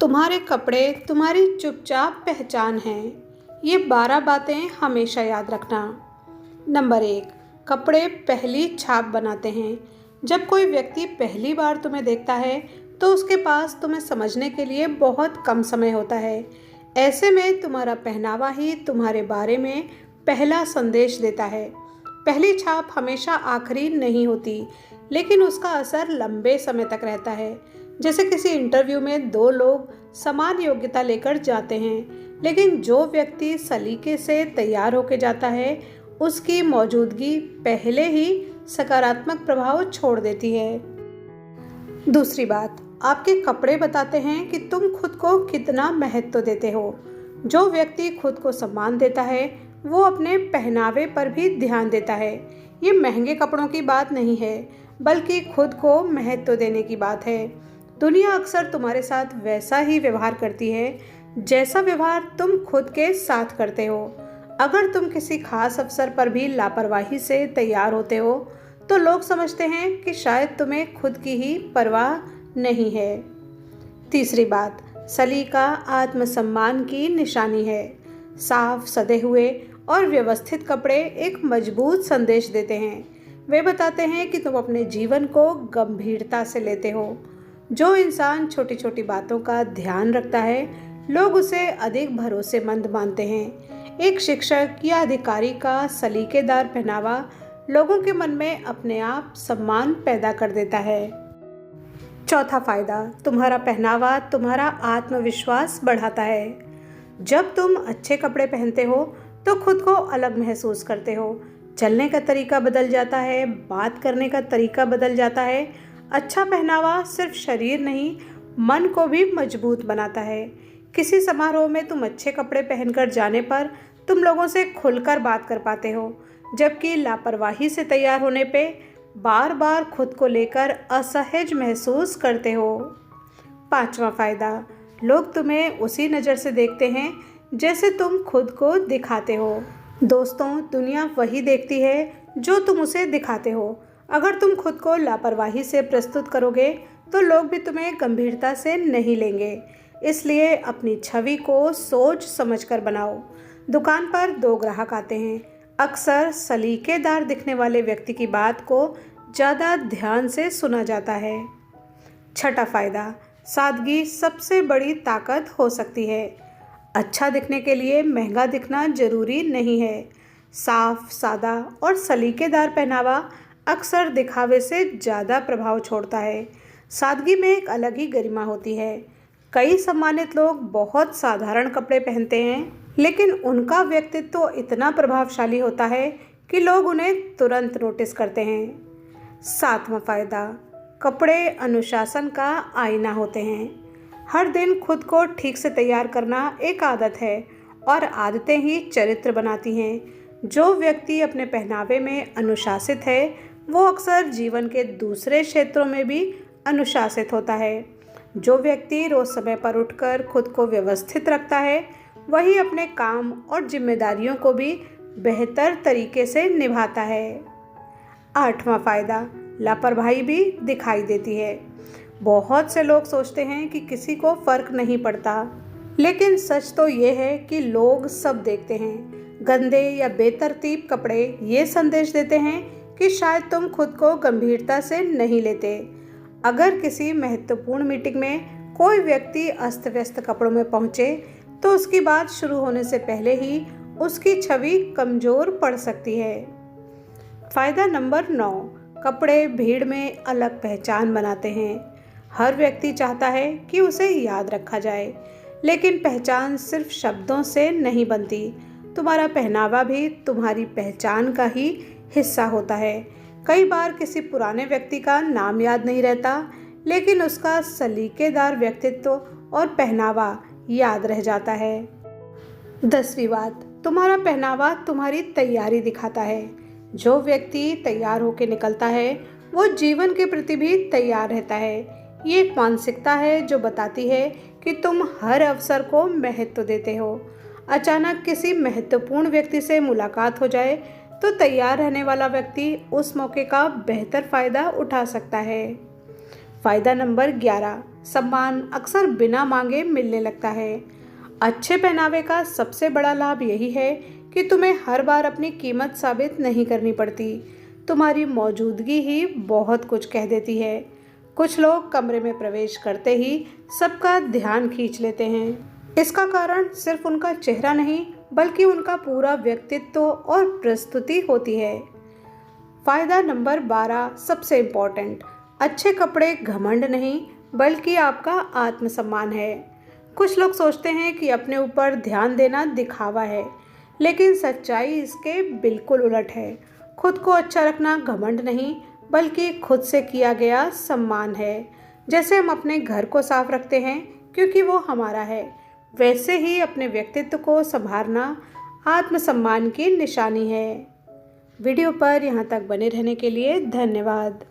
तुम्हारे कपड़े तुम्हारी चुपचाप पहचान हैं। ये 12 बातें हमेशा याद रखना। नंबर 1, कपड़े पहली छाप बनाते हैं। जब कोई व्यक्ति पहली बार तुम्हें देखता है तो उसके पास तुम्हें समझने के लिए बहुत कम समय होता है। ऐसे में तुम्हारा पहनावा ही तुम्हारे बारे में पहला संदेश देता है। पहली छाप हमेशा आखिरी नहीं होती, लेकिन उसका असर लंबे समय तक रहता है। जैसे किसी इंटरव्यू में दो लोग समान योग्यता लेकर जाते हैं, लेकिन जो व्यक्ति सलीके से तैयार होकर जाता है उसकी मौजूदगी पहले ही सकारात्मक प्रभाव छोड़ देती है। दूसरी बात, आपके कपड़े बताते हैं कि तुम खुद को कितना महत्व देते हो। जो व्यक्ति खुद को सम्मान देता है वो अपने पहनावे पर भी ध्यान देता है। ये महंगे कपड़ों की बात नहीं है, बल्कि खुद को महत्व देने की बात है। दुनिया अक्सर तुम्हारे साथ वैसा ही व्यवहार करती है जैसा व्यवहार तुम खुद के साथ करते हो। अगर तुम किसी खास अवसर पर भी लापरवाही से तैयार होते हो तो लोग समझते हैं कि शायद तुम्हें खुद की ही परवाह नहीं है। तीसरी बात, सलीका आत्मसम्मान की निशानी है। साफ, सधे हुए और व्यवस्थित कपड़े एक मजबूत संदेश देते हैं। वे बताते हैं कि तुम अपने जीवन को गंभीरता से लेते हो। जो इंसान छोटी छोटी बातों का ध्यान रखता है, लोग उसे अधिक भरोसेमंद मानते हैं। एक शिक्षक या अधिकारी का सलीकेदार पहनावा लोगों के मन में अपने आप सम्मान पैदा कर देता है। चौथा फायदा, तुम्हारा पहनावा तुम्हारा आत्मविश्वास बढ़ाता है। जब तुम अच्छे कपड़े पहनते हो तो खुद को अलग महसूस करते हो। चलने का तरीका बदल जाता है, बात करने का तरीका बदल जाता है। अच्छा पहनावा सिर्फ शरीर नहीं, मन को भी मजबूत बनाता है। किसी समारोह में तुम अच्छे कपड़े पहनकर जाने पर तुम लोगों से खुलकर बात कर पाते हो, जबकि लापरवाही से तैयार होने पे बार बार खुद को लेकर असहज महसूस करते हो। पांचवा फायदा, लोग तुम्हें उसी नज़र से देखते हैं जैसे तुम खुद को दिखाते हो। दोस्तों, दुनिया वही देखती है जो तुम उसे दिखाते हो। अगर तुम खुद को लापरवाही से प्रस्तुत करोगे तो लोग भी तुम्हें गंभीरता से नहीं लेंगे। इसलिए अपनी छवि को सोच समझकर बनाओ। दुकान पर दो ग्राहक आते हैं। अक्सर सलीकेदार दिखने वाले व्यक्ति की बात को ज़्यादा ध्यान से सुना जाता है। छठा फायदा, सादगी सबसे बड़ी ताकत हो सकती है। अच्छा दिखने के लिए महंगा दिखना जरूरी नहीं है। साफ, सादा और सलीकेदार पहनावा अक्सर दिखावे से ज़्यादा प्रभाव छोड़ता है। सादगी में एक अलग ही गरिमा होती है। कई सम्मानित लोग बहुत साधारण कपड़े पहनते हैं, लेकिन उनका व्यक्तित्व इतना प्रभावशाली होता है कि लोग उन्हें तुरंत नोटिस करते हैं। सातवां फायदा, कपड़े अनुशासन का आईना होते हैं। हर दिन खुद को ठीक से तैयार करना एक आदत है और आदतें ही चरित्र बनाती हैं। जो व्यक्ति अपने पहनावे में अनुशासित है वो अक्सर जीवन के दूसरे क्षेत्रों में भी अनुशासित होता है। जो व्यक्ति रोज समय पर उठकर खुद को व्यवस्थित रखता है वही अपने काम और जिम्मेदारियों को भी बेहतर तरीके से निभाता है। आठवां फायदा, लापरवाही भी दिखाई देती है। बहुत से लोग सोचते हैं कि किसी को फर्क नहीं पड़ता, लेकिन सच तो ये है कि लोग सब देखते हैं। गंदे या बेतरतीब कपड़े ये संदेश देते हैं कि शायद तुम खुद को गंभीरता से नहीं लेते। अगर किसी महत्वपूर्ण मीटिंग में कोई व्यक्ति अस्त व्यस्त कपड़ों में पहुंचे तो उसकी बात शुरू होने से पहले ही उसकी छवि कमजोर पड़ सकती है। फायदा नंबर 9, कपड़े भीड़ में अलग पहचान बनाते हैं। हर व्यक्ति चाहता है कि उसे याद रखा जाए, लेकिन पहचान सिर्फ शब्दों से नहीं बनती। तुम्हारा पहनावा भी तुम्हारी पहचान का ही हिस्सा होता है। कई बार किसी पुराने व्यक्ति का नाम याद नहीं रहता, लेकिन उसका सलीकेदार व्यक्तित्व और पहनावा याद रह जाता है। 10वीं बात, तुम्हारा पहनावा तुम्हारी तैयारी दिखाता है। जो व्यक्ति तैयार होकर निकलता है वो जीवन के प्रति भी तैयार रहता है। ये एक मानसिकता है जो बताती है कि तुम हर अवसर को महत्व देते हो। अचानक किसी महत्वपूर्ण व्यक्ति से मुलाकात हो जाए तो तैयार रहने वाला व्यक्ति उस मौके का बेहतर फ़ायदा उठा सकता है। फ़ायदा नंबर 11, सम्मान अक्सर बिना मांगे मिलने लगता है। अच्छे पहनावे का सबसे बड़ा लाभ यही है कि तुम्हें हर बार अपनी कीमत साबित नहीं करनी पड़ती। तुम्हारी मौजूदगी ही बहुत कुछ कह देती है। कुछ लोग कमरे में प्रवेश करते ही सबका ध्यान खींच लेते हैं। इसका कारण सिर्फ उनका चेहरा नहीं, बल्कि उनका पूरा व्यक्तित्व और प्रस्तुति होती है। फायदा नंबर 12 सबसे इम्पोर्टेंट, अच्छे कपड़े घमंड नहीं बल्कि आपका आत्मसम्मान है। कुछ लोग सोचते हैं कि अपने ऊपर ध्यान देना दिखावा है, लेकिन सच्चाई इसके बिल्कुल उलट है। खुद को अच्छा रखना घमंड नहीं बल्कि खुद से किया गया सम्मान है। जैसे हम अपने घर को साफ रखते हैं क्योंकि वो हमारा है, वैसे ही अपने व्यक्तित्व को संभालना आत्मसम्मान की निशानी है। वीडियो पर यहाँ तक बने रहने के लिए धन्यवाद।